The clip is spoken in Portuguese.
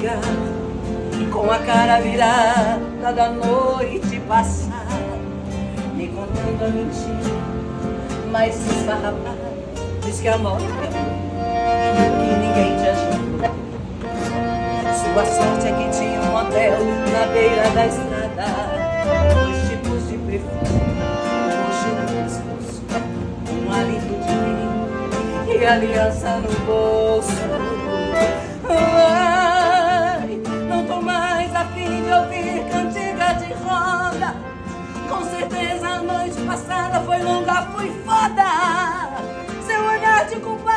amiga, com a cara virada da noite passada, me contando a mentira mais esfarrapada. Diz que a morte é que ninguém te ajudou. Sua sorte é que tinha um motel na beira da estrada, 2 tipos de perfume, um roxo no pescoço, um hálito de vinho e aliança no bolso. Ai, não tô mais a fim de ouvir cantiga de roda. Com certeza a noite passada foi longa, foi foda. Seu olhar de culpado